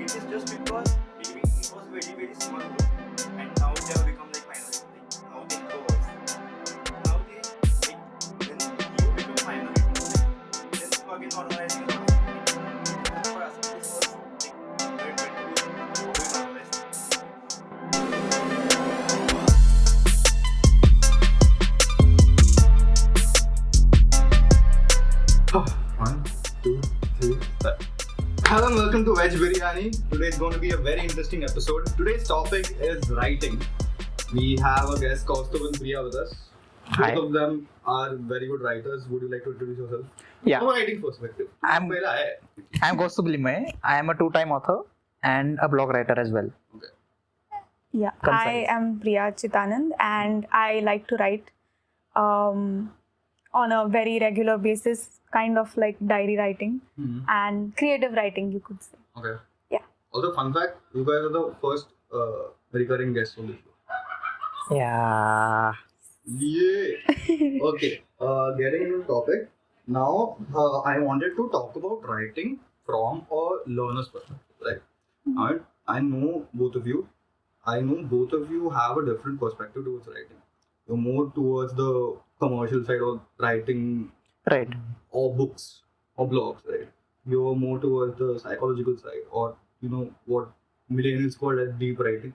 it is just because maybe it was very very small group, and now they have become like minority. Like, now they have a voice. Now they like when you become minority, like, then you again normalizing a lot of things. That's why I asked this was like very very how we normalize. One, two, three, start. Hello and welcome to Veg Biryani. Today is going to be a very interesting episode. Today's topic is writing. We have a guest, Kaustubh and Priya, with us. Hi. Both of them are very good writers. Would you like to introduce yourself? Yeah. From a writing perspective. I'm Kaustubh Limaye. I am a two-time author and a blog writer as well. Okay. Yeah, Concise. I am Priya Chitanand and I like to write on a very regular basis, kind of like diary writing and creative writing, you could say. Okay. Yeah. Also, fun fact, you guys are the first recurring guests on the show. Yeah. Yeah. Okay. Getting into the topic. Now, I wanted to talk about writing from a learner's perspective. Right? I know both of you. I know both of you have a different perspective towards writing. You're more towards the commercial side of writing Right. or books or blogs, right? You're more towards the psychological side, or you know what millennials call as deep writing.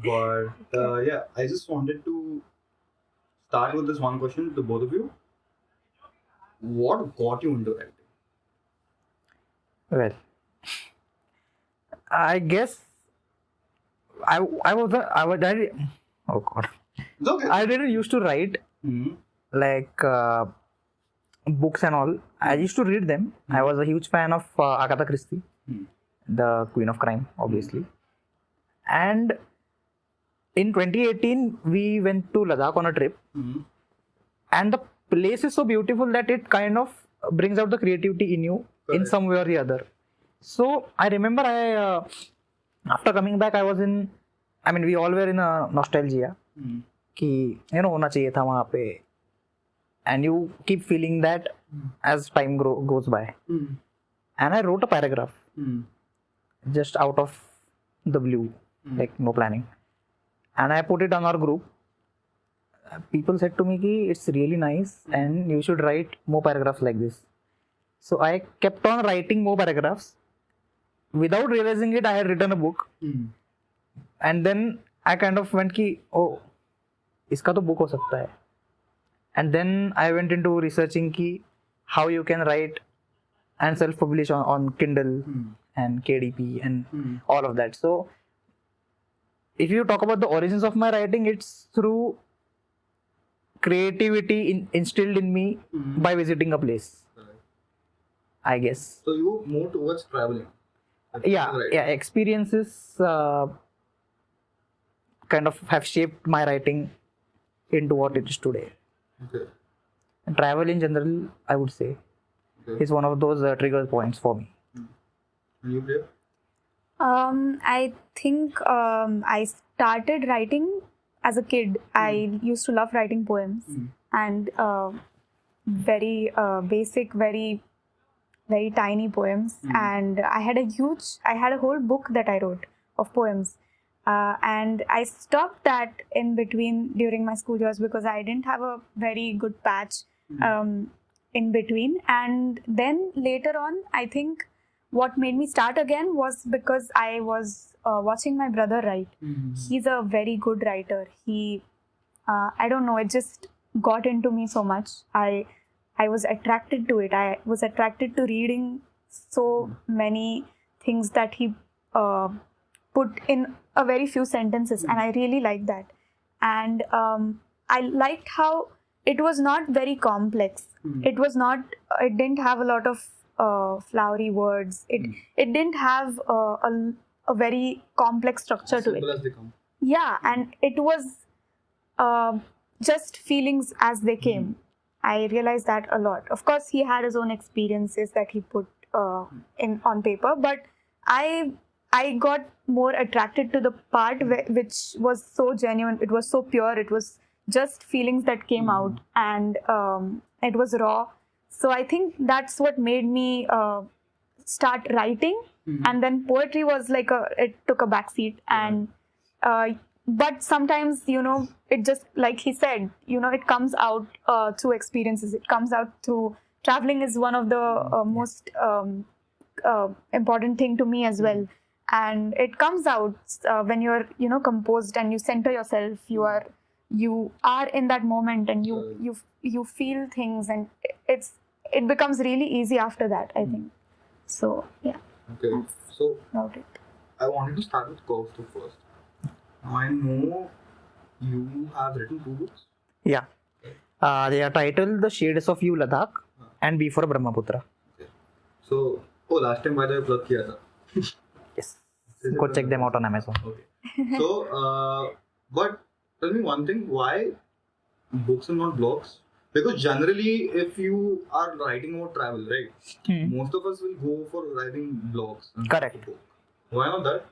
But yeah, I just wanted to start with this one question to both of you. What got you into writing? Well, I guess I was oh god. It's okay. I didn't used to write like books and all. I used to read them. I was a huge fan of Agatha Christie, the Queen of Crime, obviously. And in 2018, we went to Ladakh on a trip, and the place is so beautiful that it kind of brings out the creativity in you in some way or the other. So I remember after coming back, we all were in a nostalgia कि होना चाहिए था वहाँ पे, and you keep feeling that as time goes by. And I wrote a paragraph just out of the blue, like no planning, and I put it on our group. People said to me कि it's really nice and you should write more paragraphs like this. So I kept on writing more paragraphs. Without realizing it, I had written a book. And then I kind of went कि oh, इसका तो book हो सकता है. And then I went into researching कि how you can write and self-publish on Kindle and KDP and all of that. So if you talk about the origins of my writing, it's through creativity instilled in me by visiting a place, I guess. So you move towards traveling. Yeah, experiences kind of have shaped my writing into what it is today. Okay. And travel in general, I would say, is one of those trigger points for me. And you, Priya? I think I started writing as a kid. I used to love writing poems and very basic, very very tiny poems, and I had a whole book that I wrote of poems, and I stopped that in between during my school years because I didn't have a very good patch in between. And then later on, I think what made me start again was because I was watching my brother write. He's a very good writer. He I don't know, it just got into me so much. I was attracted to it. I was attracted to reading so many things that he put in a very few sentences, and I really liked that. And I liked how it was not very complex. It didn't have a lot of flowery words. It didn't have a very complex structure to it. Simple as they come. Yeah, and it was just feelings as they came. I realized that a lot. Of course, he had his own experiences that he put on paper, but I got more attracted to the part which was so genuine. It was so pure. It was just feelings that came out, and it was raw. So I think that's what made me start writing and then poetry was like it took a backseat, and but sometimes it just, like he said, it comes out through experiences. It comes out through traveling is one of the most important thing to me as well, and it comes out when you're composed and you center yourself. You are in that moment, and you feel things, and it becomes really easy after that, I think. So yeah. Okay. So About it. I wanted to start with Kaustubh first. Now I know you have written 2 books. Yeah. They are titled The Shades of You Ladakh and B for Brahmaputra. Okay. So, last time by the way plug kiya tha. Yes. Go check them out on Amazon. Okay. So, but tell me one thing, why books and not blogs? Because generally, if you are writing about travel, right, most of us will go for writing blogs. Correct. Why not that?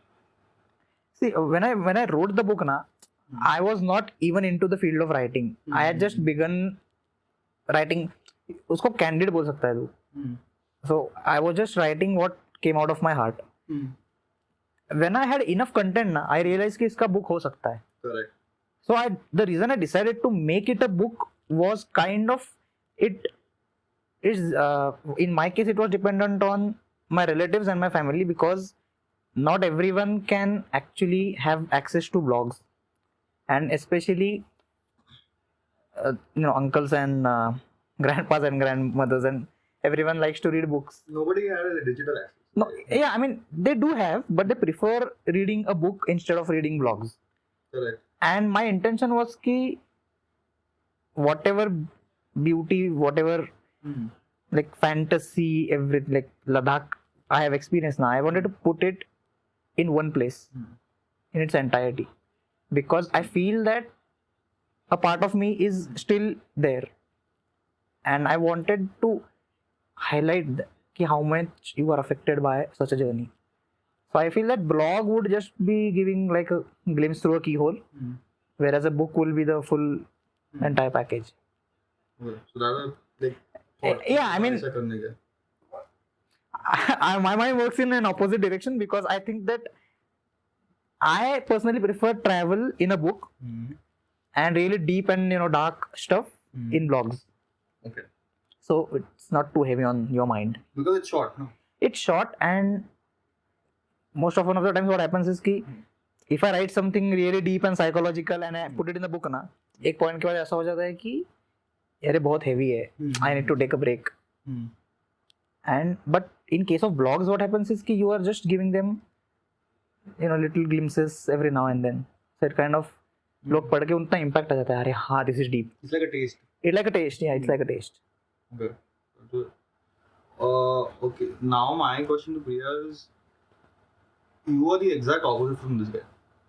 See, when I wrote the book, I was not even into the field of writing. I had just begun writing. उसको candid बोल सकता है तू. So I was just writing what came out of my heart. When I had enough content, I realized कि इसका book हो सकता है. Correct. So the reason I decided to make it a book was kind of, it is in my case it was dependent on my relatives and my family, because not everyone can actually have access to blogs, and especially uncles and grandpas and grandmothers, and everyone likes to read books. Nobody has a digital access. No, yeah, I mean they do have, but they prefer reading a book instead of reading blogs. Correct. And my intention was ki whatever beauty, whatever like fantasy, everything, like Ladakh I have experienced now, I wanted to put it in one place in its entirety, because I feel that a part of me is still there, and I wanted to highlight how much you are affected by such a journey. So I feel that blog would just be giving like a glimpse through a keyhole, whereas a book will be the full entire package. Okay. So that was like yeah, I mean, my mind works in an opposite direction, because I think that I personally prefer travel in a book and really deep and dark stuff in blogs. Okay. So it's not too heavy on your mind. Because it's short, no? It's short, and most often of the times what happens is कि if I write something really deep and psychological and I put it in the book ना, एक point के बाद ऐसा हो जाता है कि यार ये बहुत heavy है, I need to take a break. And but in case of blogs, what happens is कि you are just giving them little glimpses every now and then. So it kind of लोग पढ़ के उतना impact आ जाता है, अरे हाँ, this is deep. It's like a taste. It's like a taste, yeah, it's like a taste. Okay. Okay. Now my question to Priya is, you are the exact opposite from this guy.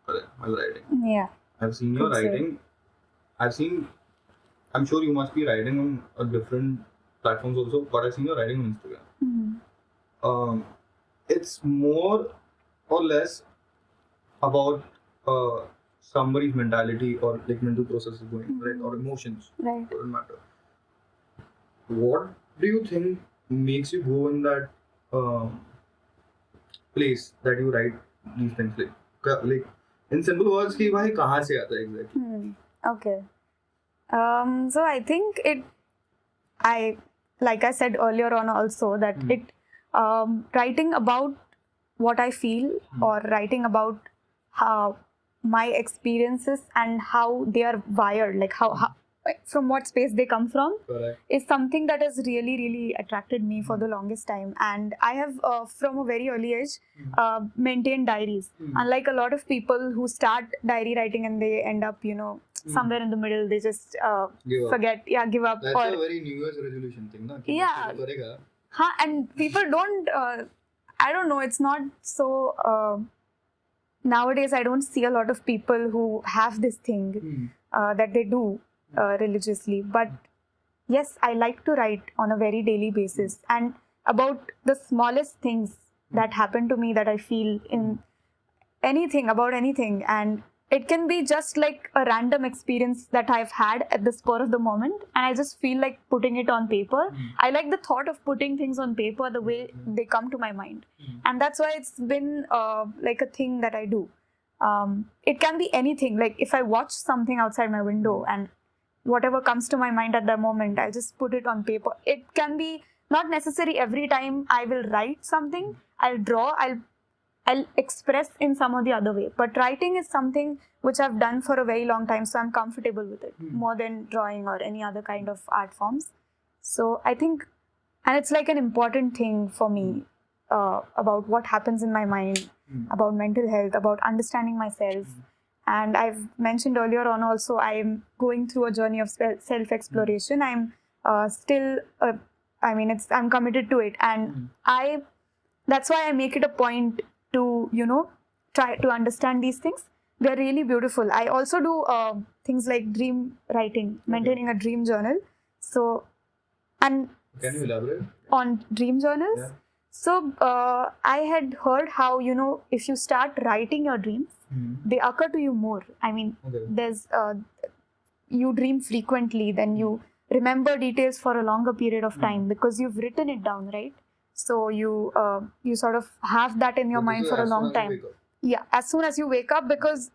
Correct. While writing. Yeah. I've seen your writing. I'm sure you must be writing on different platforms also, but I've seen your writing on Instagram. It's more or less about somebody's mentality or like mental processes going, right? Or emotions. Right. Doesn't matter. What do you think makes you go in that place that you write these things, like in simple words कि भाई कहाँ से आता है exactly? Okay. So I think like I said earlier on also, that writing about what I feel or writing about how my experiences and how they are wired, like how from what space they come from. Correct. Is something that has really, really attracted me for the longest time. And I have, from a very early age, maintained diaries. Unlike a lot of people who start diary writing and they end up, somewhere in the middle, they just forget, give up. That's a very New Year's resolution thing, na? Yeah. And people don't, I don't know, it's not so, nowadays I don't see a lot of people who have this thing that they do religiously. But yes, I like to write on a very daily basis, and about the smallest things that happen to me, that I feel in anything, about anything. And it can be just like a random experience that I've had at the spur of the moment, and I just feel like putting it on paper. I like the thought of putting things on paper, the way they come to my mind, and that's why it's been like a thing that I do. It can be anything. Like if I watch something outside my window and whatever comes to my mind at that moment, I just put it on paper. It can be not necessary every time I will write something. I'll draw. I'll express in some or the other way. But writing is something which I've done for a very long time, so I'm comfortable with it more than drawing or any other kind of art forms. So I think, and it's like an important thing for me about what happens in my mind, about mental health, about understanding myself. And I've mentioned earlier on also, I'm going through a journey of self-exploration. I'm still, I'm committed to it. And that's why I make it a point to, try to understand these things. They're really beautiful. I also do things like dream writing, maintaining a dream journal. So, and can you elaborate on dream journals? Yeah. So, I had heard how, if you start writing your dreams, they occur to you more. I mean, there's, you dream frequently, then you remember details for a longer period of time because you've written it down, right? So you sort of have that in your mind for a long time. Yeah, as soon as you wake up, because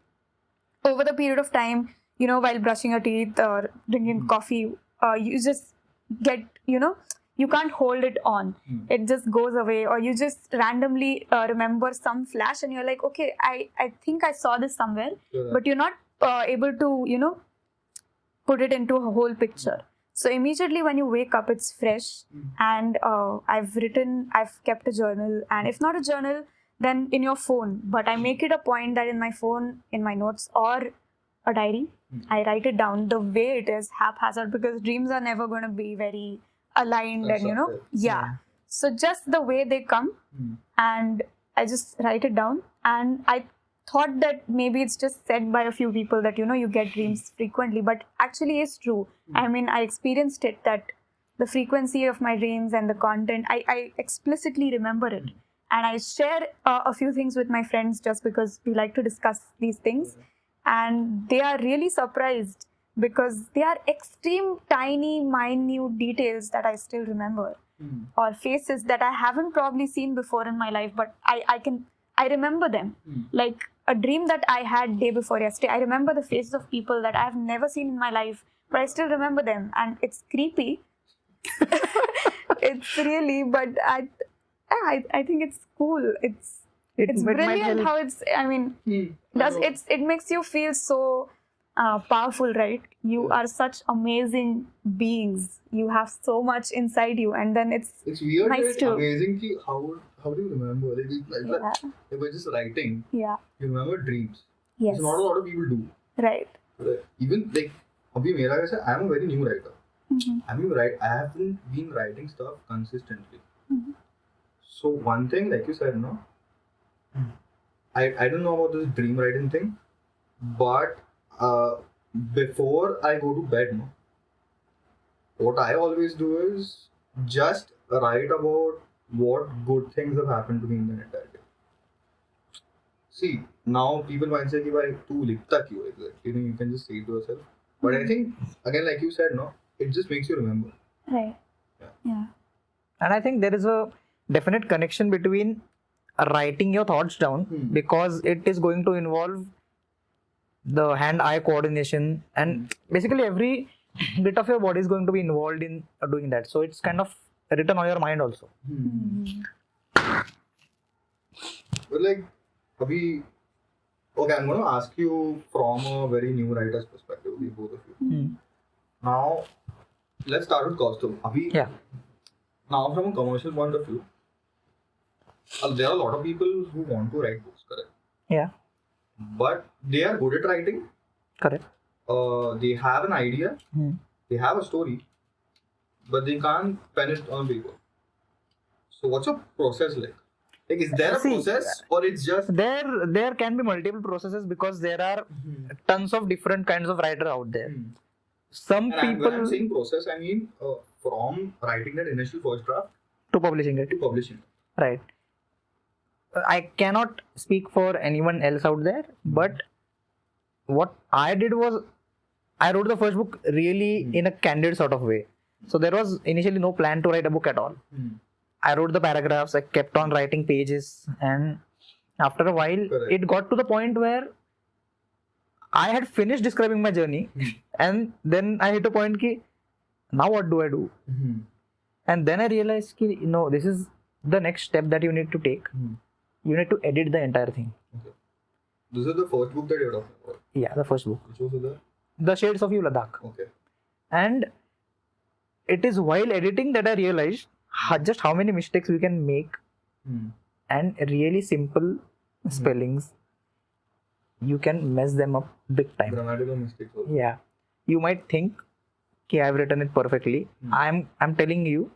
over the period of time, while brushing your teeth or drinking coffee, you just get, you can't hold it on. It just goes away, or you just randomly remember some flash and you're like, okay, I think I saw this somewhere, but you're not able to, put it into a whole picture. So immediately when you wake up, it's fresh, and I've kept a journal, and if not a journal, then in your phone. But I make it a point that in my phone, in my notes or a diary, I write it down the way it is, haphazard, because dreams are never going to be very aligned and so just the way they come, and I just write it down. And I thought that maybe it's just said by a few people that you get dreams frequently, but actually it's true. I mean, I experienced it, that the frequency of my dreams and the content, I explicitly remember it, and I share a few things with my friends just because we like to discuss these things, and they are really surprised because they are extreme tiny minute details that I still remember, or faces that I haven't probably seen before in my life, but I remember them. Like a dream that I had day before yesterday, I remember the faces of people that I've never seen in my life, but I still remember them, and it's creepy. It's really, but I think it's cool. It's brilliant how it's. I mean, it makes you feel so powerful, right? You are such amazing beings. You have so much inside you, and then it's weird, nice too. Amazing. How do you remember? If we're just writing, you remember dreams. Yes. It's not a lot of people do. Right. Even like, I'm a very new writer. I haven't been writing stuff consistently. So one thing, like you said, I don't know about this dream writing thing, but before I go to bed, what I always do is just write about what good things have happened to me in the entire day. See, now people might say, "Bhai, tu likhta kyun?" You can just say it to yourself. But I think, again, like you said, it just makes you remember. Right. Yeah. And I think there is a definite connection between writing your thoughts down, because it is going to involve the hand-eye coordination, and basically every bit of your body is going to be involved in doing that. So it's kind of written on your mind also. But like, okay, I'm going to ask you from a very new writer's perspective, both of you. Now, let's start with Kaustubh. Now, from a commercial point of view, there are a lot of people who want to write books, correct? Yeah. But they are good at writing. Correct. They have an idea, they have a story, but they can't pen it on paper. So what's your process like? Like, is there a process, or it's just... There can be multiple processes, because there are tons of different kinds of writer out there. Some people... When I'm saying process, I mean from writing that initial first draft to publishing it. Right. I cannot speak for anyone else out there, but what I did was I wrote the first book really in a candid sort of way. So there was initially no plan to write a book at all. I wrote the paragraphs, I kept on writing pages, and after a while, it got to the point where I had finished describing my journey, and then I hit a point ki, now what do I do? And then I realized ki, no, this is the next step that you need to take. You need to edit the entire thing. Okay. This is the first book that you're talking about? Yeah, the first book. Which was that? The Shades of You, Ladakh. Okay. And it is while editing that I realized just how many mistakes we can make, and really simple spellings, you can mess them up big time. Grammatical mistakes also. Yeah, you might think कि I've written it perfectly. I'm telling you,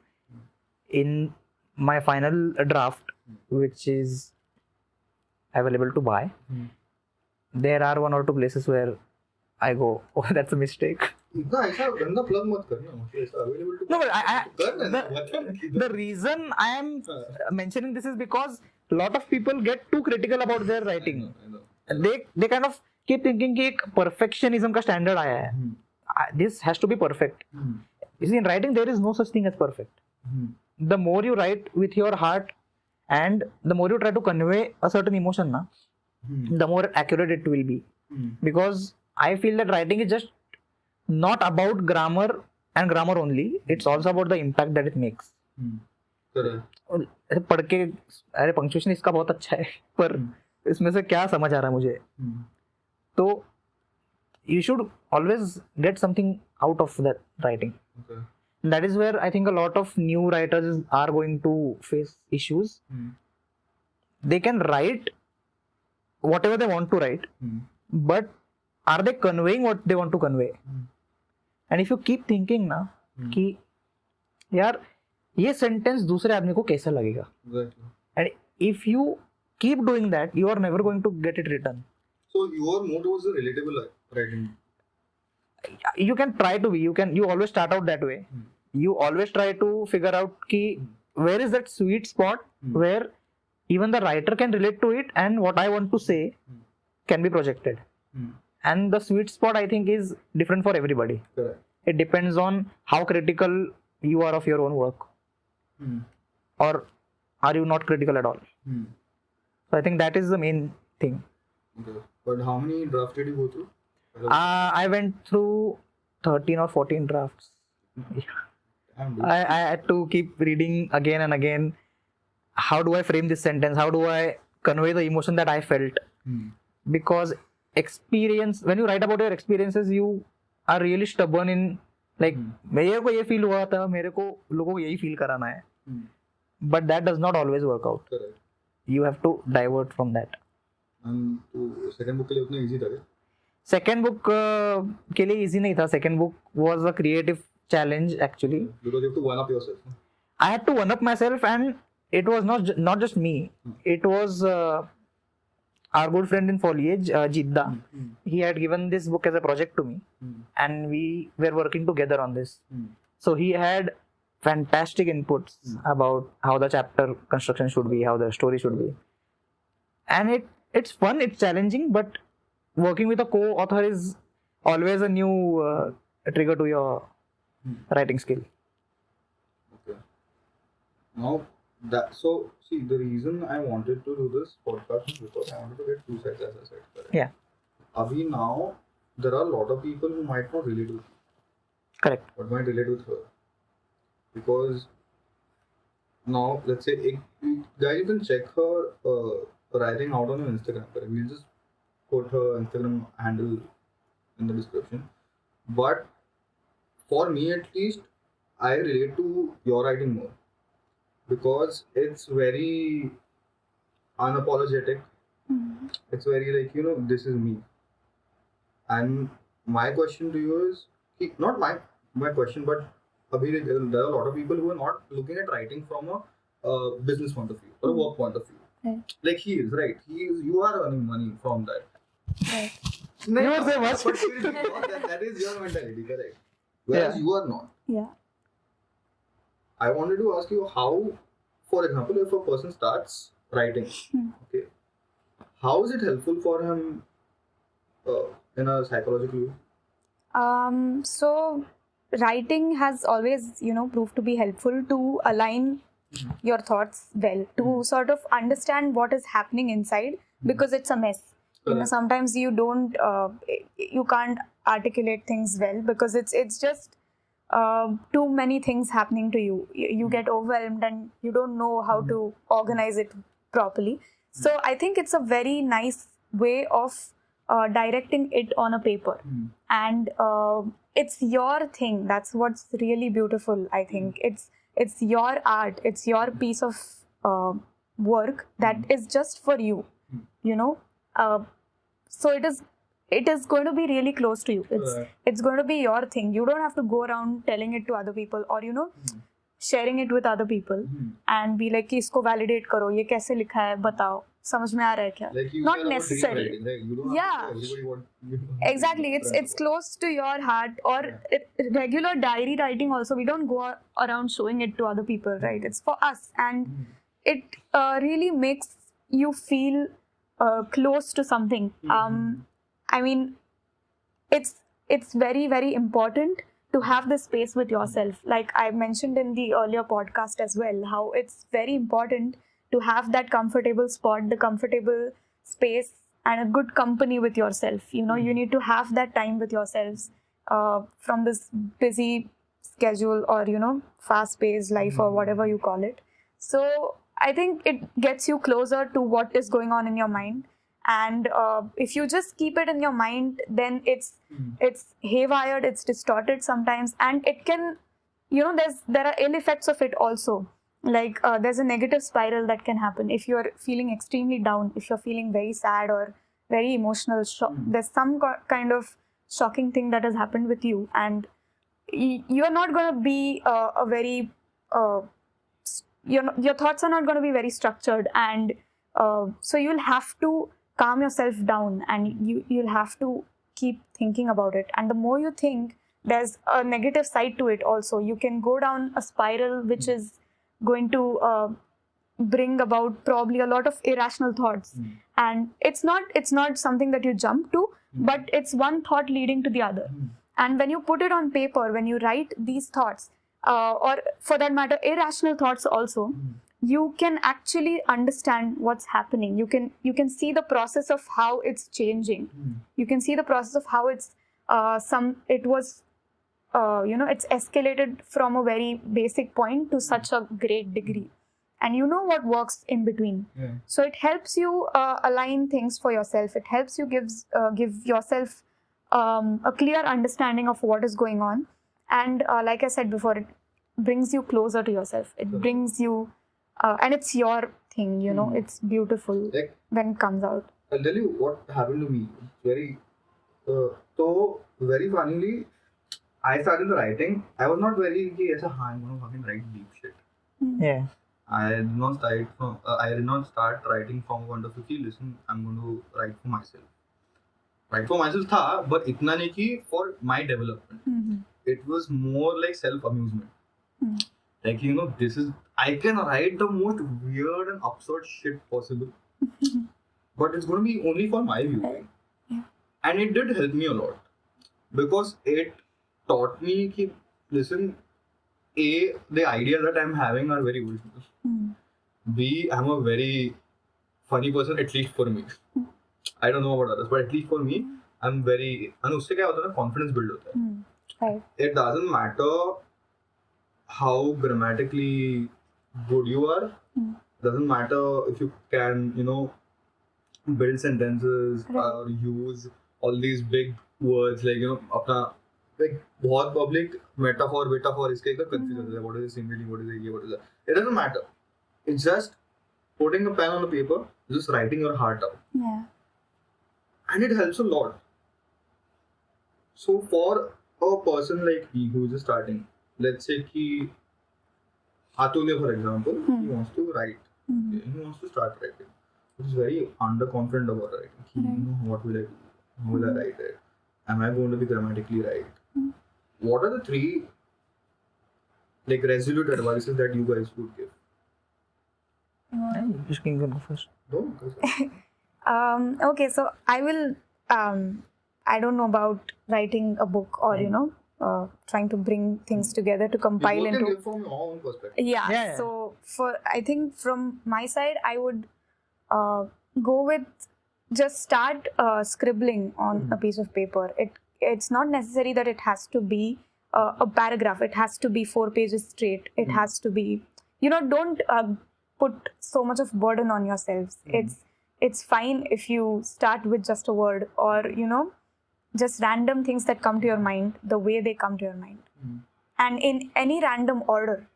in my final draft, which is available to buy, there are 1 or 2 places where I go, oh, that's a mistake. इतना ऐसा गंदा plug मत करना, मतलब ऐसा available to. No, but the reason I am mentioning this is because a lot of people get too critical about their writing. I know. They kind of keep thinking कि एक perfectionism का standard आया है. This has to be perfect. You see, in writing there is no such thing as perfect. The more you write with your heart and the more you try to convey a certain emotion, the more accurate it will be. Because I feel that writing is just not about grammar and grammar only. It's also about the impact that it makes. ऐसे पढ़ के अरे punctuation इसका बहुत अच्छा है पर इसमें से क्या समझ आ रहा है मुझे, तो you should always get something out of that writing. Okay. That is where I think a lot of new writers are going to face issues. They can write whatever they want to write, but are they conveying what they want to convey? And if you keep thinking ना कि यार ये sentence दूसरे आदमी को कैसा लगेगा, and if you keep doing that, you are never going to get it written. So your mode was a relatable writing. You can try to be. You always start out that way. You always try to figure out ki where is that sweet spot where even the writer can relate to it and what I want to say can be projected. And the sweet spot I think is different for everybody. Correct. It depends on how critical you are of your own work, or are you not critical at all. So I think that is the main thing. Okay. But how many drafts did you go through? I went through 13 or 14 drafts. I had to keep reading again and again. How do I frame this sentence? How do I convey the emotion that I felt? Because experience, when you write about your experiences, you are really stubborn in like, मेरे को ये feel हुआ था, मेरे को लोगों को यही feel कराना है. But that does not always work out. Correct. You have to divert from that. And तो second book के लिए उतना easy था क्या? Second book के लिए easy नहीं था. Second book was a creative challenge actually. Because you have to one up yourself. I had to one up myself, and it was not just me. It was our good friend in Foliage, Jidda. He had given this book as a project to me, and we were working together on this. So he had fantastic inputs about how the chapter construction should be, how the story should be, and it's fun, it's challenging, but working with a co-author is always a new trigger to your writing skill. Okay. Now so see, the reason I wanted to do this podcast is because I wanted to get two sides, as I said. Correct? Yeah. Abhi now there are a lot of people who might not relate with you. Correct. But might relate with her. Because now let's say guys, you can check her writing out on your Instagram. Correct? We'll just put her Instagram handle in the description. But for me at least, I relate to your writing more. Because it's very unapologetic. It's very like, this is me. And my question to you is, not my question, but Abhi, there are a lot of people who are not looking at writing from a business point of view or a work point of view. Right. Like he is, right? You are earning money from that. Right. No, You would say much. but seriously, that is your mentality, correct? Whereas you are not. Yeah. I wanted to ask you how, for example, if a person starts writing, okay, how is it helpful for him in a psychological way? So writing has always, proved to be helpful to align your thoughts well, to sort of understand what is happening inside, because it's a mess. Correct. Sometimes you can't articulate things well because it's just too many things happening to you. You get overwhelmed and you don't know how to organize it properly. So I think it's a very nice way of directing it on a paper, and it's your thing. That's what's really beautiful. I think it's your art. It's your piece of work that is just for you. So it is going to be really close to you. It's going to be your thing. You don't have to go around telling it to other people, or sharing it with other people and be like कि इसको validate करो, ये कैसे लिखा है बताओ, समझ में आ रहा है क्या? Like you Not care about necessary. reading, right? You don't Yeah. have to tell everybody what Exactly, it's close to your heart. Or regular diary writing also, we don't go around showing it to other people, right? It's for us, and it really makes you feel close to something. I mean, it's very, very important to have this space with yourself. Like I mentioned in the earlier podcast as well, how it's very important to have that comfortable spot, the comfortable space, and a good company with yourself. You need to have that time with yourselves from this busy schedule or fast-paced life or whatever you call it. So I think it gets you closer to what is going on in your mind. And if you just keep it in your mind, then it's haywired, it's distorted sometimes, and it can, there are ill effects of it also. Like there's a negative spiral that can happen if you're feeling extremely down, if you're feeling very sad or very emotional. There's some kind of shocking thing that has happened with you, and you're not going to be a very your thoughts are not going to be very structured, and so you'll have to calm yourself down, and you'll have to keep thinking about it. And the more you think, there's a negative side to it also. You can go down a spiral which is going to bring about probably a lot of irrational thoughts, and it's not something that you jump to, but it's one thought leading to the other. And when you put it on paper, when you write these thoughts, or for that matter irrational thoughts also, you can actually understand what's happening. You can see the process of how it's changing. You can see the process of how it's it's escalated from a very basic point to such a great degree, and what works in between. So it helps you align things for yourself. It helps you give yourself a clear understanding of what is going on, and like I said before, it brings you closer to yourself. It brings you and it's your thing, it's beautiful when it comes out. I'll tell you what happened to me. Very very funnily, I started writing. I was not very I'm going to fucking write deep shit. Yeah. I did not start writing from point of view. Listen, I'm going to write for myself. Write for myself tha, but itna nahi ki for my development. It was more like self-amusement. Like, I can write the most weird and absurd shit possible. But it's going to be only for my viewing. And it did help me a lot. Because it taught me ki, listen, A, the ideas that I'm having are very original. B, I'm a very funny person, at least for me. I don't know about others, but at least for me, I'm very... And usse kya hota hai, confidence build hota hai. Right. It doesn't matter how grammatically good you are. Doesn't matter if you can, build sentences or use all these big words like, apna, like, बहुत public metaphor, इसके एक confused है. What is it simile? What is it? What is that? It doesn't matter. It's just putting a pen on the paper, just writing your heart out. Yeah. And it helps a lot. So for a person like me who is just starting, let's say ki Atulya, for example, he wants to write. He wants to start writing. He's very underconfident about writing. What will I do? How will I write it? Am I going to be grammatically right? What are the 3 resolute advices that you guys would give? You can go first. No? Okay, so I I don't know about writing a book or trying to bring things together to compile You both can into. give from your own perspective. Yeah. So I think from my side, I would go with just start scribbling on a piece of paper. It's not necessary that it has to be a paragraph. It has to be 4 pages straight. It has to be, don't put so much of burden on yourselves. It's fine if you start with just a word or just random things that come to your mind the way they come to your mind. And in any random order,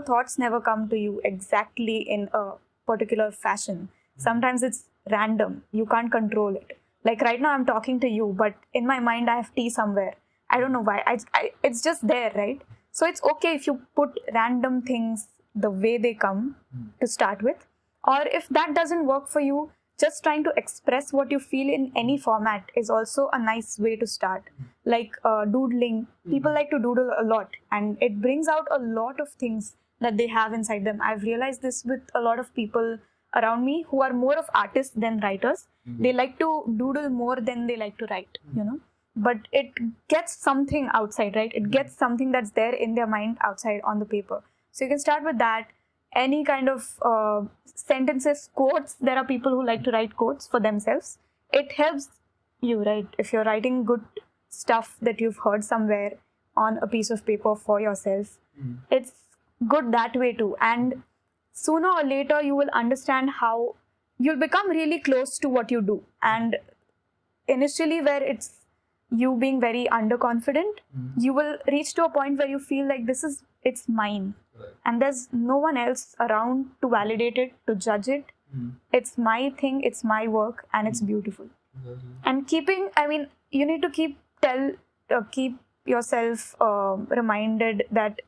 thoughts never come to you exactly in a particular fashion. Sometimes it's random. You can't control it. Like right now I'm talking to you, but in my mind I have tea somewhere. I don't know why. It's just there, right? So it's okay if you put random things the way they come to start with. Or if that doesn't work for you, just trying to express what you feel in any format is also a nice way to start. Like doodling. People like to doodle a lot, and it brings out a lot of things that they have inside them. I've realized this with a lot of people around me who are more of artists than writers. They like to doodle more than they like to write, But it gets something outside, right? It gets something that's there in their mind outside on the paper. So you can start with that. Any kind of sentences, quotes. There are people who like to write quotes for themselves. It helps you, right? If you're writing good stuff that you've heard somewhere on a piece of paper for yourself, it's good that way too. And sooner or later, you will understand how you'll become really close to what you do. And initially, where it's you being very underconfident, you will reach to a point where you feel like it's mine. Right. And there's no one else around to validate it, to judge it. It's my thing, it's my work, and it's beautiful. And you need to keep yourself reminded that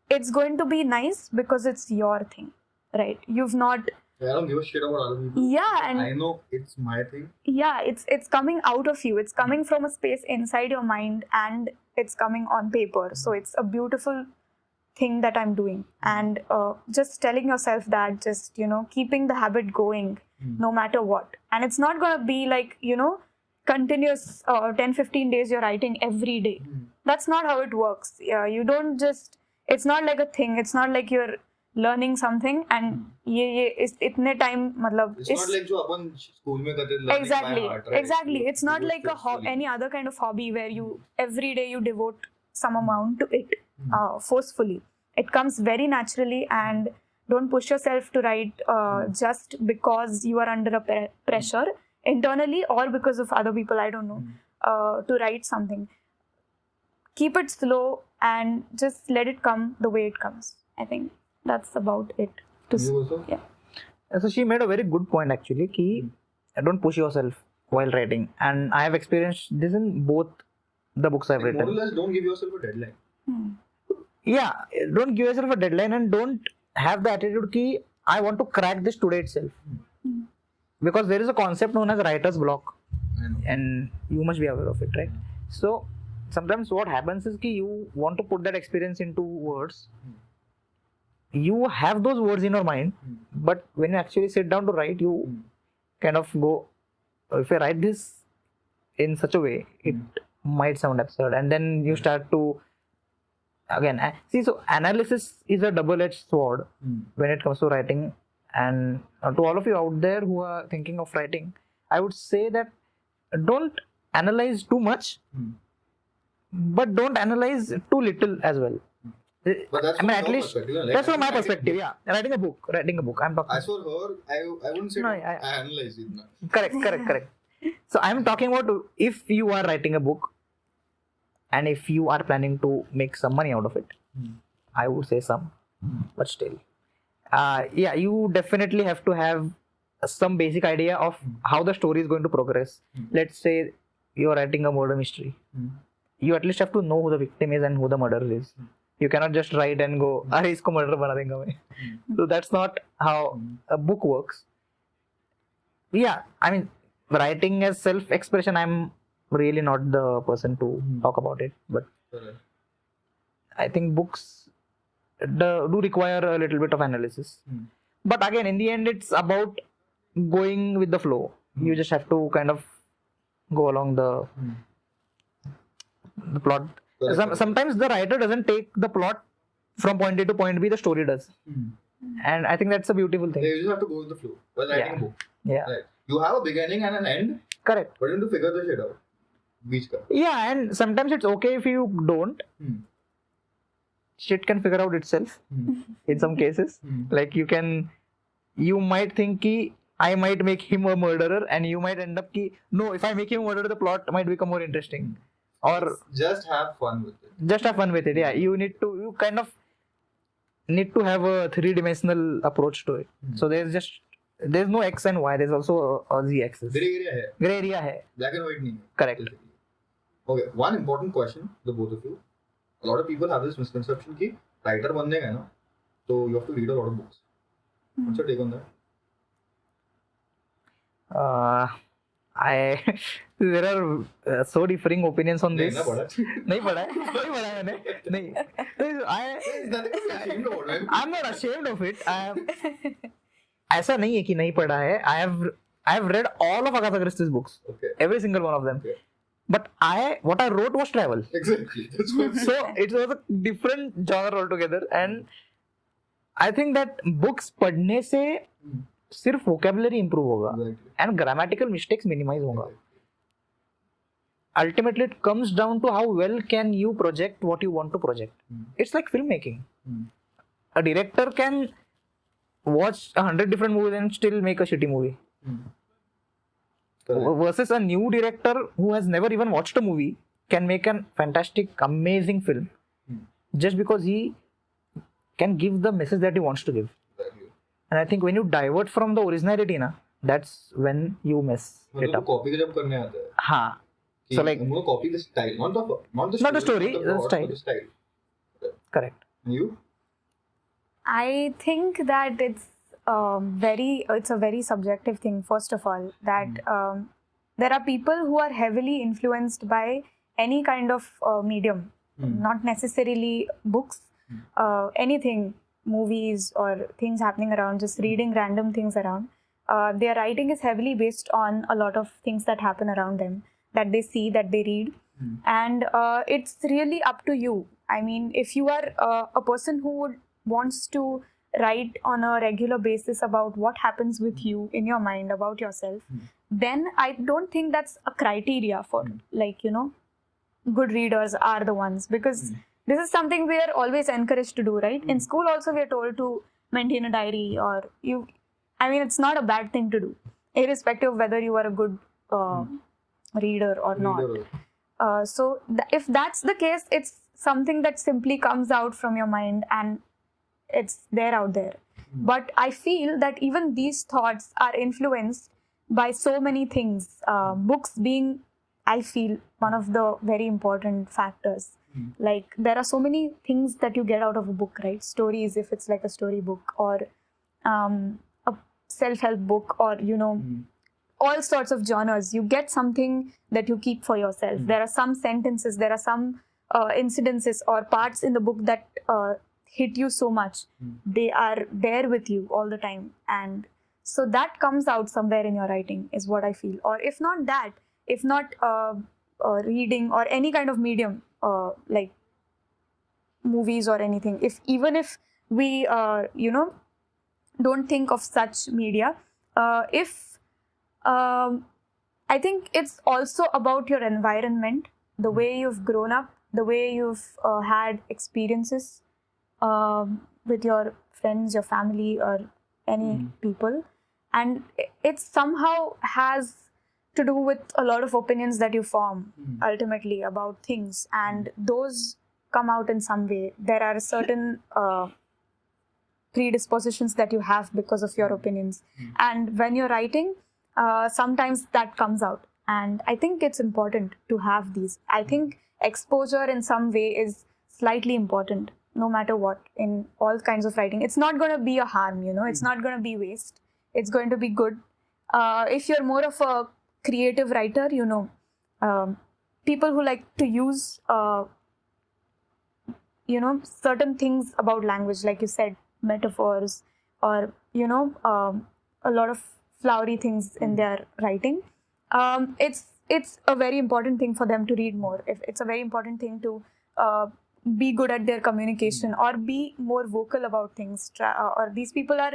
it's going to be nice because it's your thing, right? You've not. I don't give a shit about other people. Yeah, and I know it's my thing. Yeah, it's coming out of you. It's coming from a space inside your mind, and it's coming on paper. So it's a beautiful thing that I'm doing, and just telling yourself that, just keeping the habit going no matter what. And it's not gonna be like continuous 10-15 days you're writing every day. That's not how it works. You don't just. It's not like a thing. It's not like you're learning something and itne time matlab. It's not like जो अपन school में करते थे, learning Exactly. by heart, right? Exactly. It's not You like any other kind of hobby where you every day you devote some amount to it forcefully. It comes very naturally, and don't push yourself to write just because you are under a pressure internally or because of other people, I don't know, to write something. Keep it slow and just let it come the way it comes. I think that's about it. You also? Yeah. So she made a very good point actually. Ki don't push yourself while writing, and I have experienced this in both the books I've Like, more or written. less, don't give yourself a deadline. Yeah, don't give yourself a deadline and don't have the attitude ki I want to crack this today itself. Because there is a concept known as writer's block, I know. and you must be aware of it, right? So sometimes what happens is ki you want to put that experience into words. You have those words in your mind, but when you actually sit down to write, you kind of go, if I write this in such a way, it might sound absurd, and then you start to again see. So analysis is a double-edged sword when it comes to writing. And to all of you out there who are thinking of writing, I would say that don't analyze too much, but don't analyze too little as well. But that's I mean, from at your least perspective, like, that's from my I think- perspective. Yeah, writing a book. I'm talking. As for her, I wouldn't say No, I analyze it. No. Correct. So I'm talking about if you are writing a book and if you are planning to make some money out of it, I would say some, but still, yeah, you definitely have to have some basic idea of how the story is going to progress. Let's say you are writing a murder mystery. You at least have to know who the victim is and who the murderer is. You cannot just write and go, "Arey, isko murder bana denga main." So that's not how a book works. Yeah, I mean, writing as self-expression, I'm really not the person to talk about it, but Correct. I think books do require a little bit of analysis. But again, in the end, it's about going with the flow. You just have to kind of go along the plot. Sometimes the writer doesn't take the plot from point A to point B, the story does. And I think that's a beautiful thing. You just have to go with the flow while writing a book. Yeah. Right. You have a beginning and an end. Correct. But you need to figure the shit out. Beach ka. Yeah, and sometimes it's okay if you don't. Shit can figure out itself in some cases. Like you might think ki I might make him a murderer, and you might end up ki no, if I make him a murderer, the plot might become more interesting. Or just have fun with it. Just have fun with it. Yeah, you kind of need to have a 3-dimensional approach to it. So there's no X and Y. There's also a Z axis. Gray area hai. Black and white nahi. Correct. Basically. Okay, one important question, the both of you. A lot of people have this misconception कि writer बनने का है ना, so you have to read a lot of books. What's your take on that? There are so differing opinions on this. नहीं पढ़ा मैंने. नहीं. I'm not ashamed of it. ऐसा नहीं है कि नहीं पढ़ा है. I have read all of Agatha Christie's books. Okay. Every single one of them. Okay. But what I wrote was travel. Exactly. So it was a different genre altogether, and I think that books पढ़ने से सिर्फ vocabulary improve होगा and grammatical mistakes minimize होगा. Ultimately, it comes down to how well can you project what you want to project. It's like filmmaking. A director can watch 100 different movies and still make a shitty movie. Versus a new director who has never even watched a movie can make a fantastic, amazing film just because he can give the message that he wants to give. And I think when you divert from the originality, that's when you mess it up. Copy जब करने आता है. हाँ. So like copy the style, not the story, the style. Correct. And you? I think that it's a very subjective thing. First of all, that there are people who are heavily influenced by any kind of medium, not necessarily books, anything, movies or things happening around, just reading random things around. Their writing is heavily based on a lot of things that happen around them, that they see, that they read, and it's really up to you. I mean, if you are a person who wants to write on a regular basis about what happens with you in your mind about yourself, then I don't think that's a criteria for good readers are the ones, because this is something we are always encouraged to do, right? In school also we are told to maintain a diary, or it's not a bad thing to do, irrespective of whether you are a good reader or not. So if that's the case, it's something that simply comes out from your mind and it's there out there. But I feel that even these thoughts are influenced by so many things. Books being, I feel, one of the very important factors. Like there are so many things that you get out of a book, right? Stories, if it's like a story book, or a self-help book, or all sorts of genres. You get something that you keep for yourself. There are some sentences, there are some incidences or parts in the book that hit you so much. They are there with you all the time, and so that comes out somewhere in your writing, is what I feel. Or if not that, if not reading or any kind of medium, like movies or anything, even if we don't think of such media, I think it's also about your environment, the way you've grown up, the way you've had experiences with your friends, your family, or any people. And it somehow has to do with a lot of opinions that you form ultimately about things, and those come out in some way. There are certain predispositions that you have because of your opinions, and when you're writing, sometimes that comes out, and I think it's important to have these. I think exposure in some way is slightly important, no matter what, in all kinds of writing. It's not going to be a harm, it's not going to be waste. It's going to be good. If you're more of a creative writer, people who like to use certain things about language, like you said, metaphors, or a lot of flowery things in their writing, it's it's a very important thing for them to read more. If it's a very important thing to be good at their communication or be more vocal about things, or these people are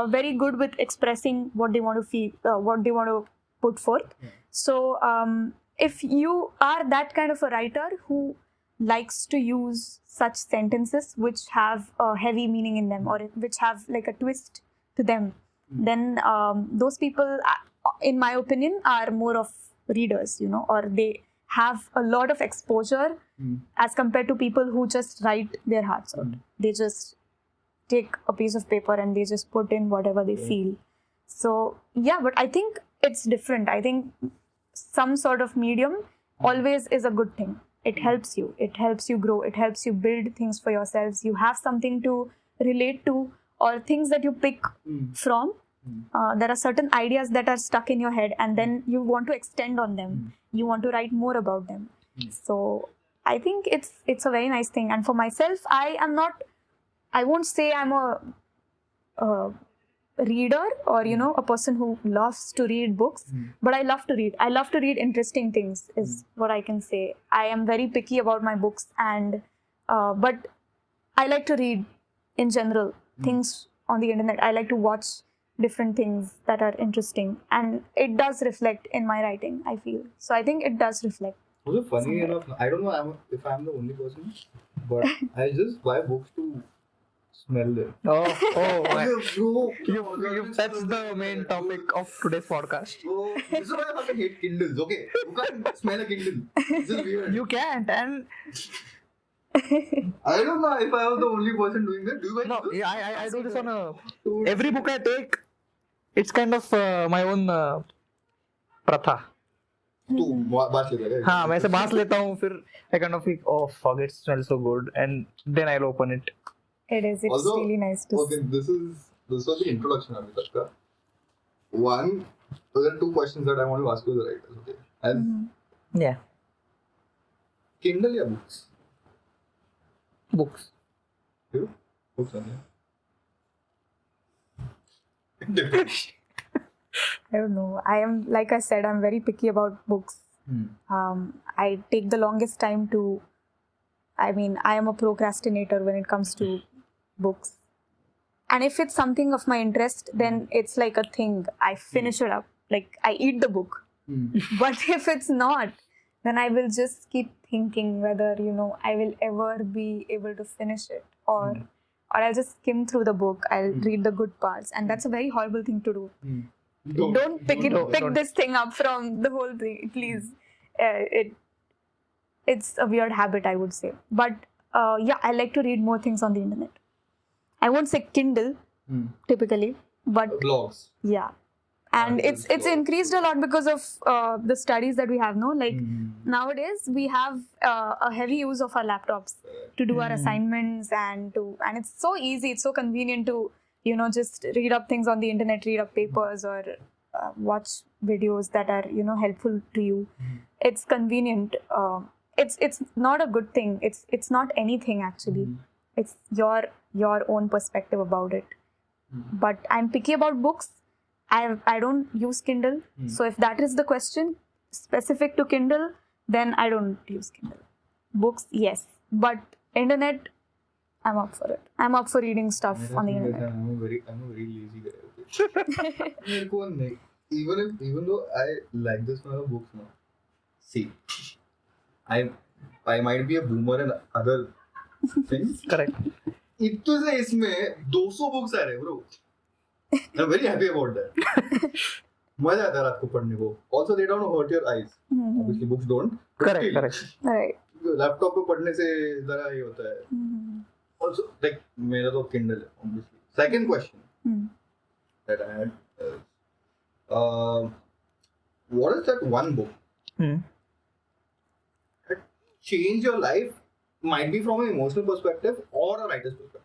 very good with expressing what they want to feel, what they want to put forth. So if you are that kind of a writer who likes to use such sentences which have a heavy meaning in them, or which have like a twist to them, then those people, in my opinion, are more of readers, you know, or they have a lot of exposure as compared to people who just write their hearts out. They just take a piece of paper and they just put in whatever they feel. So yeah, but I think it's different. I think some sort of medium always is a good thing. It helps you grow, it helps you build things for yourselves. You have something to relate to, or things that you pick from. There are certain ideas that are stuck in your head, and then you want to extend on them. You want to write more about them. So I think it's a very nice thing. And for myself, I won't say I'm a reader, or you know, a person who loves to read books, but I love to read. I love to read interesting things, is what I can say. I am very picky about my books, and but I like to read in general things on the internet. I like to watch different things that are interesting, and it does reflect in my writing, I feel. So I think it does reflect. Also, funny enough, I don't know if I'm the only person, but I just buy books to smell them. You've touched the main topic of today's podcast. So this is why I fucking hate Kindles. Okay, you can't smell a Kindle. This is weird. You can't, and I don't know if I was the only person doing that. Do you guys? no, do this? yeah, I do this on every book I take. It's kind of my own pratha. तू बात लेता है? हाँ, मैं ऐसे बांस लेता हूँ, फिर I kind of think, oh fuck, it smells so good, and then I'll open it. It's Also, really nice to okay, this was the introduction of it. One, there are two questions that I want to ask you, the writers. Okay, as Yeah, Kindle या books? books. You? Books only. Different. I don't know. Like I said, I'm very picky about books. I take the longest time to, I am a procrastinator when it comes to books. And if it's something of my interest, then it's like a thing. I finish it up. Like, I eat the book. But if it's not, then I will just keep thinking whether, you know, I will ever be able to finish it, or I'll just skim through the book. I'll read the good parts. And that's a very horrible thing to do. Don't pick this thing up from the whole thing, please. It's a weird habit, I would say. But yeah, I like to read more things on the internet. I won't say Kindle typically, but Blogs. yeah. And it's increased a lot because of the studies that we have, no? Like nowadays we have a heavy use of our laptops to do our assignments, and it's so easy, it's so convenient to, you know, just read up things on the internet, read up papers, or watch videos that are, you know, helpful to you. It's convenient. It's not a good thing. It's not anything actually. It's your own perspective about it. But I'm picky about books. I don't use Kindle. So if that is the question specific to Kindle, then I don't use Kindle. Books, yes, but internet, I'm up for it. I'm up for reading stuff on the internet. I'm a very lazy guy. Okay. Even though I like this kind of books now, see, I might be a boomer and other things. Correct. इतने से इसमें 200 books आ रहे bro. I'm very happy about that. मजा आता है रात को पढ़ने को. Also, they don't hurt your eyes. Obviously, books don't. Correct. Right. Laptop पे पढ़ने से जरा ये होता है. Also, like मेरा तो Kindle है, obviously. Second question that I had is, what is that one book that changed your life? Might be from an emotional perspective or a writer's perspective.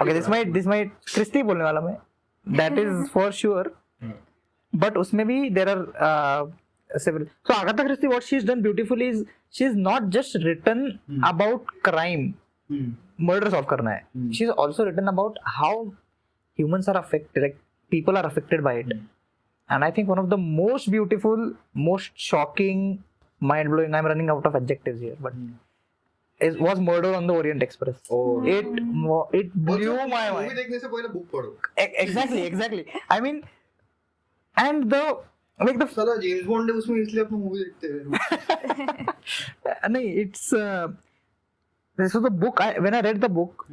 Okay, this might Christy बोलने वाला मैं. That is for sure. But उसमें भी there are several. So Agatha Christie, what she's done beautifully is she's not just written about crime, murder solve करना है. She's also written about how humans are affected, like people are affected by it. And I think one of the most beautiful, most shocking, mind-blowing, I'm running out of adjectives here, but was Murder on the Orient Express. Oh. It blew my movie mind. देखने से पहले book पढ़ो. Exactly. I mean, and the साला James bond है उसमें, इसलिए अपना movie देखते हैं. no, it's this was the book. When I read the book,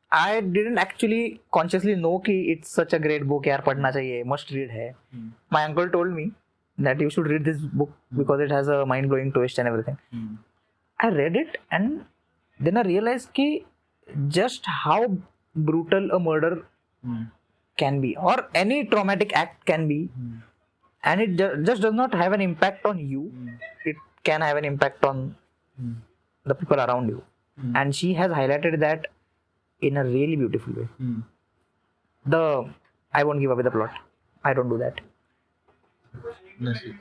I didn't actually consciously know कि it's such a great book, यार पढ़ना चाहिए, must read है. My uncle told me that you should read this book because it has a mind-blowing twist and everything. I read it and then I realized कि just how brutal a murder can be, or any traumatic act can be, and it just does not have an impact on you. It can have an impact on the people around you. And she has highlighted that in a really beautiful way. I won't give away the plot. I don't do that.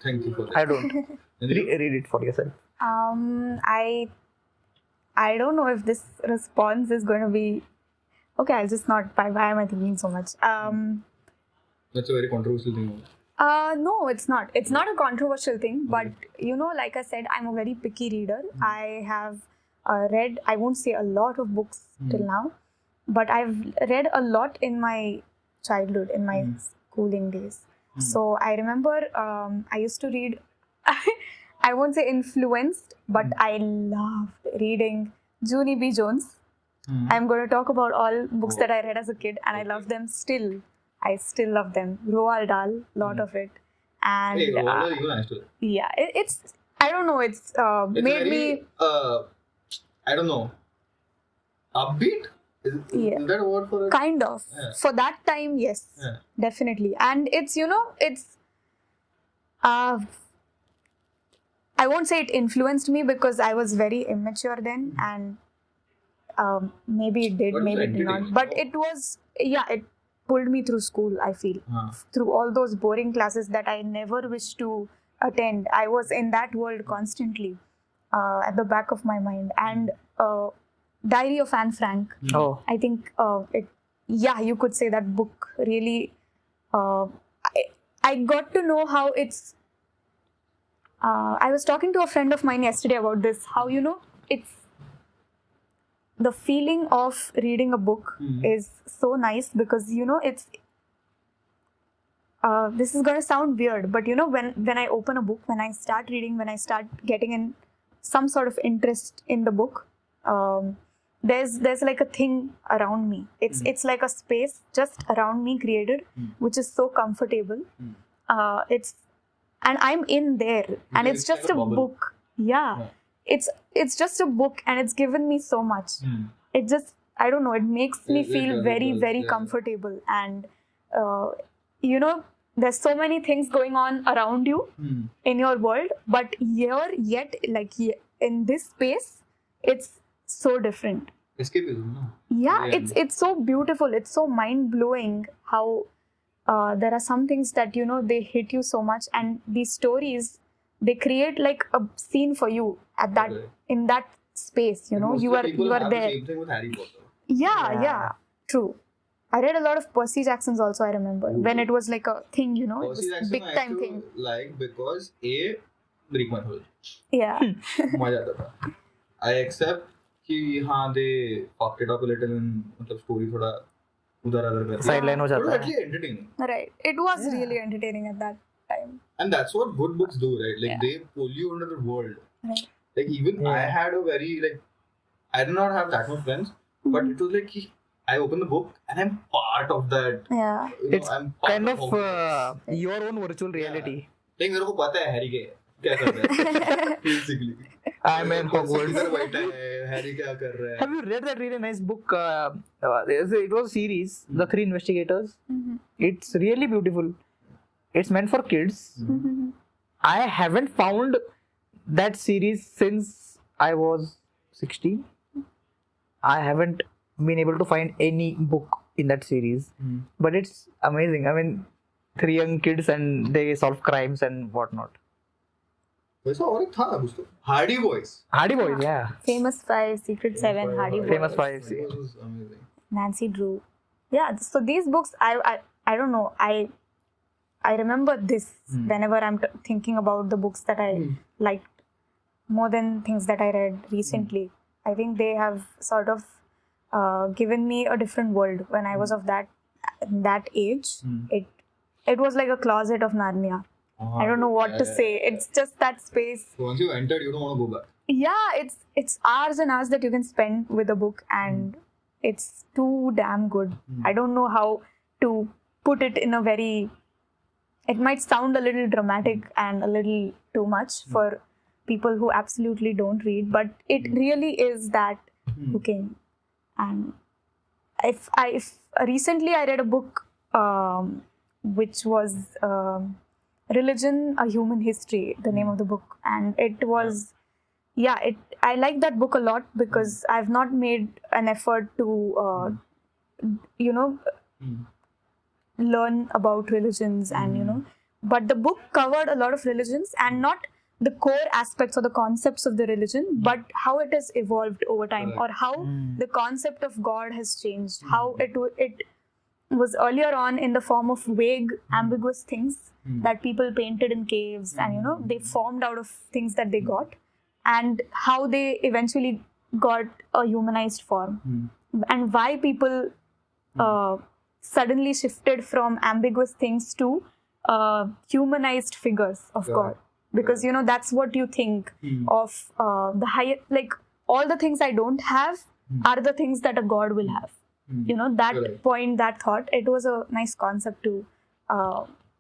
Thank you for that. I don't. Read it for yourself. I don't know if this response is going to be okay. I'll just not. Why am I thinking so much? That's a very controversial thing. No, it's not. It's not a controversial thing, but like I said, I'm a very picky reader. I have read, I won't say a lot of books till now, but I've read a lot in my childhood, in my schooling days. So I remember I used to read, I won't say influenced, but I loved reading Junie B. Jones. I'm going to talk about all books that I read as a kid, and I love them still. I still love them. Roald Dahl, lot of it. And Hey, Roald Dahl, you nice to it. yeah, it's I don't know, it's made very, me I don't know, upbeat? Is that a word for it? kind of. Yeah. For that time, yes, Yeah. definitely. And it's, it's I won't say it influenced me because I was very immature then, and maybe it did, But it was maybe it did not. entertaining. But it was, it pulled me through school, I feel. Through all those boring classes that I never wished to attend. I was in that world constantly at the back of my mind. And Diary of Anne Frank, Oh, I think you could say that book really, I got to know how it's, I was talking to a friend of mine yesterday about this, how, it's, the feeling of reading a book is so nice because, it's, this is going to sound weird, but, when I open a book, when I start reading, when I start getting in some sort of interest in the book, there's like a thing around me. It's like a space just around me created, which is so comfortable. And I'm in there, and it's just like a a bubble. book. Yeah. It's just a book, and it's given me so much. It just, I don't know, it makes me It feel does, very, it does, very yeah. comfortable. And, there's so many things going on around you in your world, but in this space, it's so different. Escapism, no? Yeah, Yeah. it's so beautiful. It's so mind-blowing how there are some things that, they hit you so much, and these stories, they create like a scene for you at that, Okay. in that space, Most you of the people are have there. The same thing with Harry Potter. Yeah, true. I read a lot of Percy Jackson's also, I remember, when it was like a thing, it was Percy Jackson big I time used to thing. like because Greek mythology. Yeah. मजा आता था. I accept कि हाँ they fucked it up a little and मतलब story थोड़ा उधर अधर कर दिया. sideline हो But it was जाता है. actually entertaining. Right. It was really entertaining at that time. And that's what good books do, right? Like Yeah. they pull you into the world. Right. Like even I Yeah. had a very I did not have that much friends, but it was like I open the book and I'm part of that. Yeah. It's I'm part kind of Hogwarts. your own virtual reality. Like मेरे को पता है Harry क्या कर रहा है basically. I'm in Hogwarts. किधर बैठा है, हैरी क्या कर रहा है. Have you read that really nice book? It was a series, The Three Investigators. It's really beautiful. It's meant for kids. I haven't found that series since I was 16. I haven't been able to find any book in that series. But it's amazing. I mean, 3 young kids and they solve crimes and whatnot. वैसा और एक था ना कुछ तो Hardy boys. Hardy Boys, yeah. Famous Five, Secret Seven, Hardy Boys, Famous Five. It was amazing. Nancy Drew. yeah, so these books, I don't know, I remember this whenever I'm thinking about the books that I liked more than things that I read recently. I think they have sort of given me a different world. When I was of that age, it was like a closet of Narnia. I don't know what to say. It's just that space. So once you entered, you don't want to go back. Yeah, it's hours and hours that you can spend with a book, and it's too damn good. I don't know how to put it in a very. It might sound a little dramatic and a little too much for people who absolutely don't read, but it really is that hooking. And if recently I read a book which was Religion, A Human History, the name of the book, and it was I like that book a lot because I've not made an effort to learn about religions and but the book covered a lot of religions, and not the core aspects or the concepts of the religion, but how it has evolved over time, or how the concept of God has changed, how it was earlier on in the form of vague, ambiguous things that people painted in caves, and they formed out of things that they got, and how they eventually got a humanized form, and why people suddenly shifted from ambiguous things to humanized figures of God. Because that's what you think of the higher, like all the things I don't have are the things that a God will have. That point, that thought, it was a nice concept to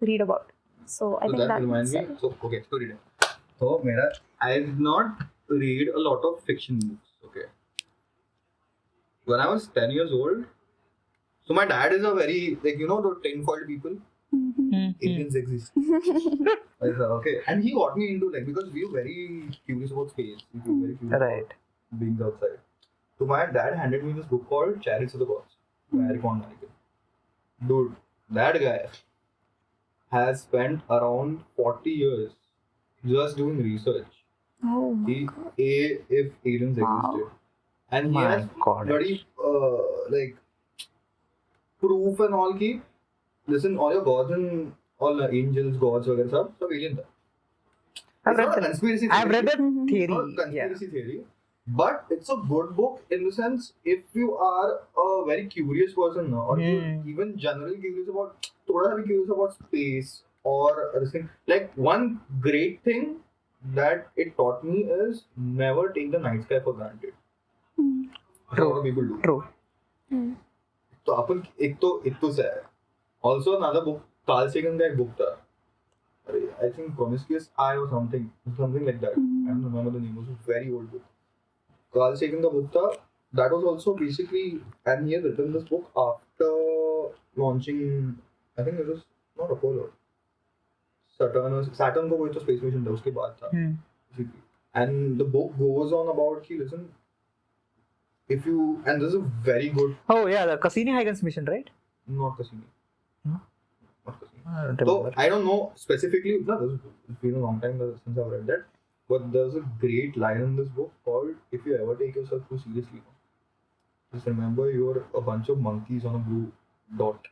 read about. So I think that reminds me. So read it. So I did not read a lot of fiction books. Okay. When I was 10 years old, so my dad is a very the tinfoil people. Aliens exist. Okay, and he got me into because we were very curious about space. We were very curious about being outside. So my dad handed me this book called Chariots of the Gods by Eric von Däniken. Dude, that guy has spent around 40 years just doing research. Oh my God. If aliens existed, and he has very proof and all ki, listen, all your gods and all angels, gods, वगैरह सब aliens are. It's not a conspiracy theory. I've read that theory. It's not a conspiracy theory. But it's a good book in the sense, if you are a very curious person or you're even generally curious about, curious about space or this thing. Like one great thing that it taught me is never take the night sky for granted. A lot of people do. True. तो अपन एक तो से है. Also another book, Carl Sagan का एक book था. I think Promiscuous Eye or something like that. I don't remember the name. It was a very old book. Carl Sagan का book था. That was also basically, and he has written this book after launching, I think it was not Apollo, Saturn को कोई तो space mission था, उसके बाद था. And the book goes on about कि listen, if you, and this is a very good. Oh yeah, the Cassini-Huygens mission, right? Not Cassini. No? Not Cassini. I don't So remember. I don't know specifically. No, it's been a long time since I've read that. But there's a great line in this book called, "If you ever take yourself too seriously, just remember you're a bunch of monkeys on a blue dot."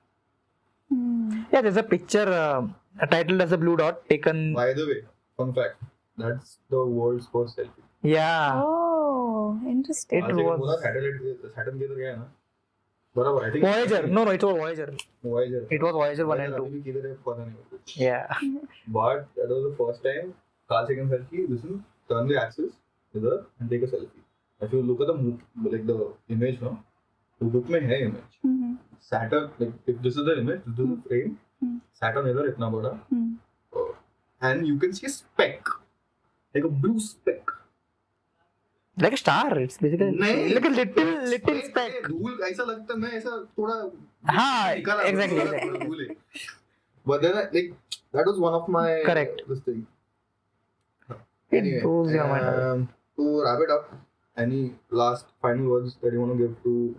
Yeah, there's a picture titled as a blue dot taken. By the way, fun fact, that's the world's first selfie. Yeah. Oh, interesting. It was Saturn के इधर गया ना. बराबर, I think. Voyager. No, it was Voyager. Voyager. It was Voyager 1 and 2. अभी भी किधर है पता नहीं मुझे. Yeah. But that was the first time Carl Sagan said, "Listen, turn the axis hither and take a selfie." If you look at the image now, the book में है image. Saturn, if this is the image, this is the frame. Saturn इधर इतना बड़ा, and you can see a speck, like a blue speck. Like a star, it's basically like a little speck. धूल ऐसा लगता है, मैं ऐसा थोड़ा. हाँ, exactly. धूल है. But then that was one of my this thing. Anyway, to wrap it up, any last final words that you want to give to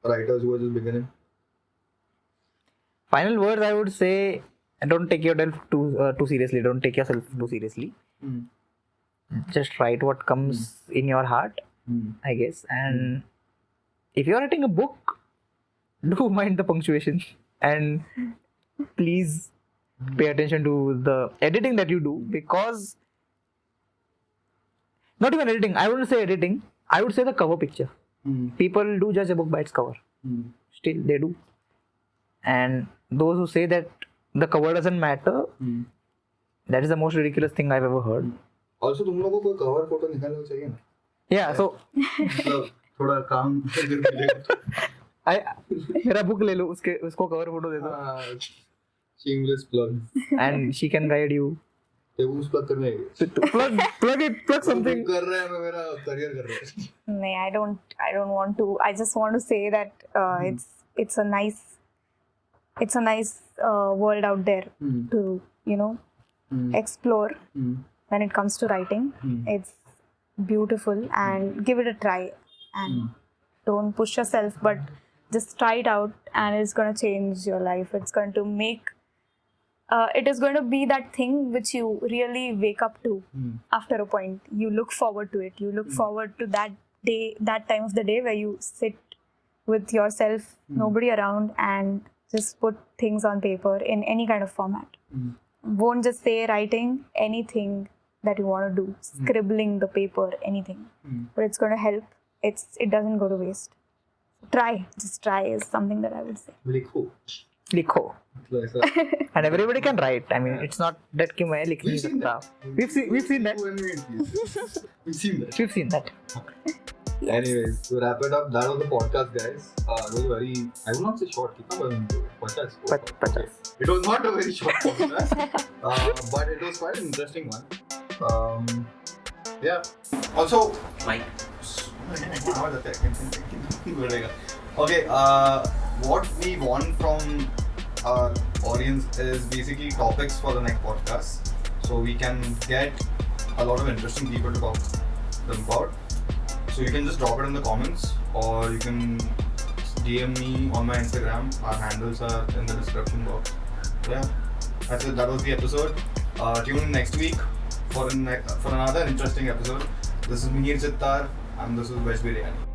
writers who are just beginning? Final words, I would say, don't take yourself too seriously. Don't take yourself too seriously. Just write what comes in your heart, I guess. And if you're writing a book, do mind the punctuation and please pay attention to the editing that you do, because not even editing, I wouldn't say editing, I would say the cover picture. People do judge a book by its cover. Still they do. And those who say that the cover doesn't matter, that is the most ridiculous thing I've ever heard. Also तुम लोगों को cover photo निकालना चाहिए ना? Yeah, so मतलब थोड़ा काम करके मेरा बुक ले लो, उसको कवर फोटो दे दो. shameless plug. And she can guide you. ते वो उस plug करने plug something. कर रहा है, मैं मेरा career कर रहा है. No, I don't want to. I just want to say that it's a nice world out there to explore when it comes to writing. It's beautiful, and give it a try, and don't push yourself, but just try it out, and it's going to change your life. It's going to make it is going to be that thing which you really wake up to after a point. You look forward to it. You look forward to that day, that time of the day where you sit with yourself, nobody around, and just put things on paper in any kind of format. Won't just say writing, anything that you want to do, scribbling the paper, anything. But it's going to help. It doesn't go to waste. Just try is something that I would say. Likho. And everybody can write. I mean, it's not that कि मैं लिख नहीं सकता. We've seen that. We've seen that. Anyways, to wrap it up, that was the podcast, guys. It was very, I would not say short. Podcast. Okay. It was not a very short podcast, but it was quite an interesting one. Yeah. Also, Mike. Okay. What we want from our audience is basically topics for the next podcast, so we can get a lot of interesting people to talk them about. So you can just drop it in the comments, or you can DM me on my Instagram. Our handles are in the description box. Yeah, that's it. That was the episode. Tune in next week for another interesting episode. This is Mihir Chittar, and this is Veg Biryani.